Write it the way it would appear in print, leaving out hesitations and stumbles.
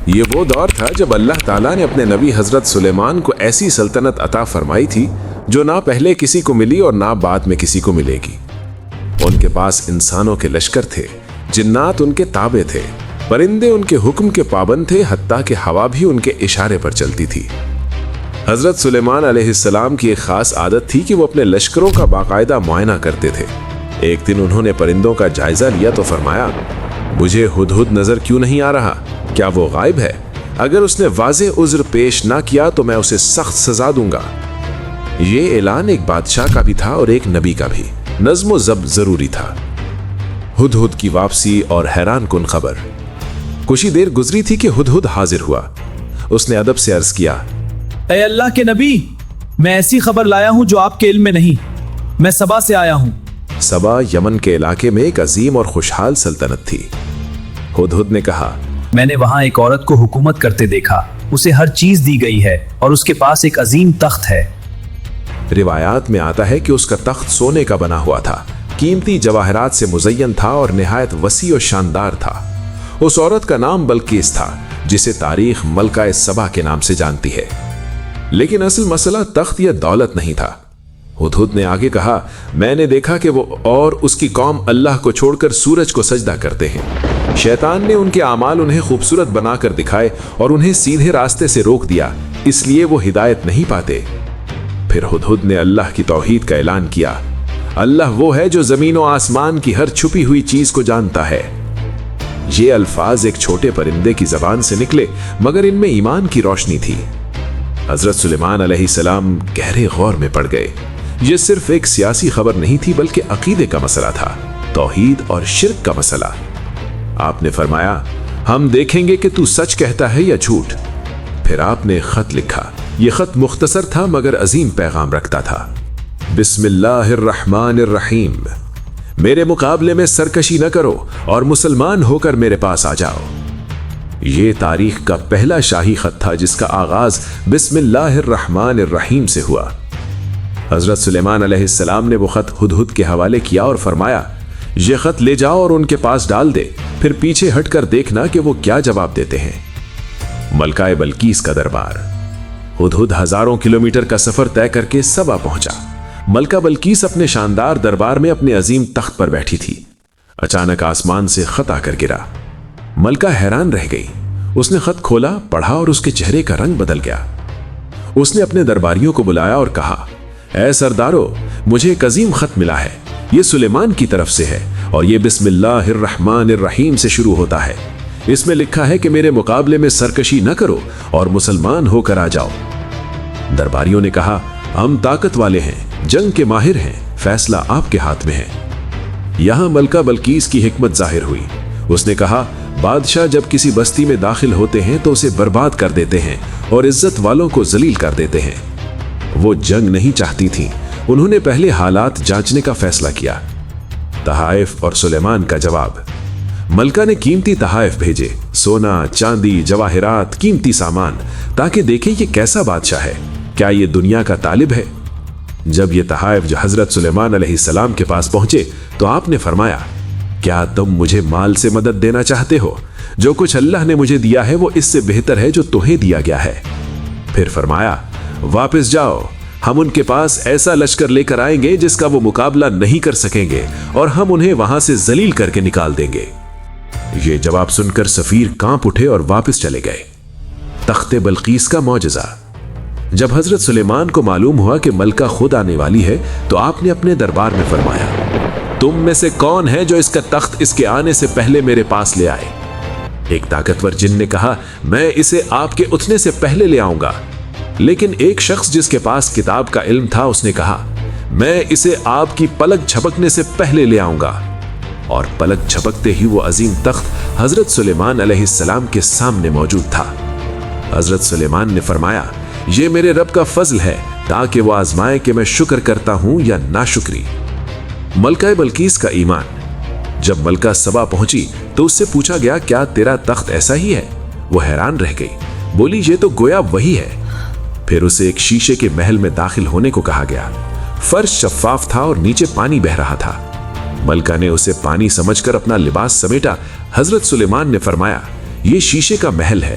یہ وہ دور تھا جب اللہ تعالیٰ نے اپنے نبی حضرت سلیمان کو ایسی سلطنت عطا فرمائی تھی جو نہ پہلے کسی کو ملی اور نہ بعد میں کسی کو ملے گی۔ ان کے پاس انسانوں کے لشکر تھے، جنات ان کے تابع تھے، پرندے ان کے حکم کے پابند تھے، حتیٰ کہ ہوا بھی ان کے اشارے پر چلتی تھی۔ حضرت سلیمان علیہ السلام کی ایک خاص عادت تھی کہ وہ اپنے لشکروں کا باقاعدہ معائنہ کرتے تھے۔ ایک دن انہوں نے پرندوں کا جائزہ لیا تو فرمایا، مجھے ہدہد نظر کیوں نہیں آ رہا؟ کیا وہ غائب ہے؟ اگر اس نے واضح عذر پیش نہ کیا تو میں اسے سخت سزا دوں گا۔ یہ اعلان ایک بادشاہ کا بھی تھا اور ایک نبی کا بھی۔ نظم و ضبط ضروری تھا۔ ہدہد کی واپسی اور حیران کن خبر۔ کچھ ہی دیر گزری تھی کہ ہدہد حاضر ہوا۔ اس نے ادب سے عرض کیا، اے اللہ کے نبی، میں ایسی خبر لایا ہوں جو آپ کے علم میں نہیں۔ میں سبا سے آیا ہوں۔ سبا یمن کے علاقے میں ایک عظیم اور خوشحال سلطنت تھی۔ ہدہد نے کہا، میں نے وہاں ایک عورت کو حکومت کرتے دیکھا، اسے ہر چیز دی گئی ہے اور اس کے پاس ایک عظیم تخت ہے۔ روایات میں آتا ہے کہ اس کا تخت سونے کا بنا ہوا تھا، قیمتی جواہرات سے مزین تھا اور نہایت وسیع و شاندار تھا۔ اس عورت کا نام بلقیس تھا، جسے تاریخ ملکہ سبا کے نام سے جانتی ہے۔ لیکن اصل مسئلہ تخت یا دولت نہیں تھا۔ ہدہد نے آگے کہا، میں نے دیکھا کہ وہ اور اس کی قوم اللہ کو چھوڑ کر سورج کو سجدہ کرتے ہیں۔ شیطان نے ان کے اعمال انہیں خوبصورت بنا کر دکھائے اور انہیں سیدھے راستے سے روک دیا، اس لیے وہ ہدایت نہیں پاتے۔ پھر ہدہد نے اللہ کی توحید کا اعلان کیا۔ اللہ وہ ہے جو زمین و آسمان کی ہر چھپی ہوئی چیز کو جانتا ہے۔ یہ الفاظ ایک چھوٹے پرندے کی زبان سے نکلے، مگر ان میں ایمان کی روشنی تھی۔ حضرت سلیمان علیہ السلام گہرے غور میں پڑ گئے۔ یہ صرف ایک سیاسی خبر نہیں تھی، بلکہ عقیدے کا مسئلہ تھا، توحید اور شرک کا مسئلہ۔ آپ نے فرمایا، ہم دیکھیں گے کہ تو سچ کہتا ہے یا جھوٹ۔ پھر آپ نے خط لکھا۔ یہ خط مختصر تھا مگر عظیم پیغام رکھتا تھا۔ بسم اللہ الرحمن الرحیم، میرے مقابلے میں سرکشی نہ کرو اور مسلمان ہو کر میرے پاس آ جاؤ۔ یہ تاریخ کا پہلا شاہی خط تھا جس کا آغاز بسم اللہ الرحمن الرحیم سے ہوا۔ حضرت سلیمان علیہ السلام نے وہ خط ہدہد کے حوالے کیا اور فرمایا، یہ خط لے جاؤ اور ان کے پاس ڈال دے، پھر پیچھے ہٹ کر دیکھنا کہ وہ کیا جواب دیتے ہیں۔ ملکہ بلقیس کا دربار۔ ہدہد ہزاروں کلومیٹر کا سفر طے کر کے سبا پہنچا۔ ملکہ بلقیس اپنے شاندار دربار میں اپنے عظیم تخت پر بیٹھی تھی۔ اچانک آسمان سے خط آ کر گرا۔ ملکہ حیران رہ گئی۔ اس نے خط کھولا، پڑھا اور اس کے چہرے کا رنگ بدل گیا۔ اس نے اپنے درباریوں کو بلایا اور کہا، اے سردارو، مجھے ایک عظیم خط ملا ہے۔ یہ سلیمان کی طرف سے ہے اور یہ بسم اللہ الرحمن الرحیم سے شروع ہوتا ہے۔ اس میں لکھا ہے کہ میرے مقابلے میں سرکشی نہ کرو اور مسلمان ہو کر آ جاؤ۔ درباریوں نے کہا، ہم طاقت والے ہیں، جنگ کے ماہر ہیں، فیصلہ آپ کے ہاتھ میں ہے۔ یہاں ملکہ بلقیس کی حکمت ظاہر ہوئی۔ اس نے کہا، بادشاہ جب کسی بستی میں داخل ہوتے ہیں تو اسے برباد کر دیتے ہیں اور عزت والوں کو ذلیل کر دیتے ہیں۔ وہ جنگ نہیں چاہتی تھیں، انہوں نے پہلے حالات جانچنے کا فیصلہ کیا۔ تحائف اور سلیمان کا جواب۔ ملکہ نے قیمتی تحائف بھیجے، سونا، چاندی، جواہرات، قیمتی سامان، تاکہ دیکھیں یہ کیسا بادشاہ ہے، کیا یہ دنیا کا طالب ہے۔ جب یہ تحائف جو حضرت سلیمان علیہ السلام کے پاس پہنچے تو آپ نے فرمایا، کیا تم مجھے مال سے مدد دینا چاہتے ہو؟ جو کچھ اللہ نے مجھے دیا ہے وہ اس سے بہتر ہے جو تمہیں دیا گیا ہے۔ پھر فرمایا، واپس جاؤ، ہم ان کے پاس ایسا لشکر لے کر آئیں گے جس کا وہ مقابلہ نہیں کر سکیں گے اور ہم انہیں وہاں سے ذلیل کر کے نکال دیں گے۔ یہ جواب سن کر سفیر کانپ اٹھے اور واپس چلے گئے۔ تخت بلقیس کا معجزہ۔ جب حضرت سلیمان کو معلوم ہوا کہ ملکہ خود آنے والی ہے تو آپ نے اپنے دربار میں فرمایا، تم میں سے کون ہے جو اس کا تخت اس کے آنے سے پہلے میرے پاس لے آئے؟ ایک طاقتور جن نے کہا، میں اسے آپ کے اٹھنے سے پہلے لے آؤں گا۔ لیکن ایک شخص جس کے پاس کتاب کا علم تھا اس نے کہا، میں اسے آپ کی پلک جھپکنے سے پہلے لے آؤں گا۔ اور پلک جھپکتے ہی وہ عظیم تخت حضرت سلیمان علیہ السلام کے سامنے موجود تھا۔ حضرت سلیمان نے فرمایا، یہ میرے رب کا فضل ہے تاکہ وہ آزمائے کہ میں شکر کرتا ہوں یا ناشکری۔ ملکہ بلقیس کا ایمان۔ جب ملکہ سبا پہنچی تو اس سے پوچھا گیا، کیا تیرا تخت ایسا ہی ہے؟ وہ حیران رہ گئی، بولی، یہ تو گویا وہی ہے۔ پھر اسے ایک شیشے کے محل میں داخل ہونے کو کہا گیا۔ فرش شفاف تھا اور نیچے پانی بہہ رہا تھا۔ ملکہ نے اسے پانی سمجھ کر اپنا لباس سمیٹا۔ حضرت سلیمان نے فرمایا، یہ شیشے کا محل ہے،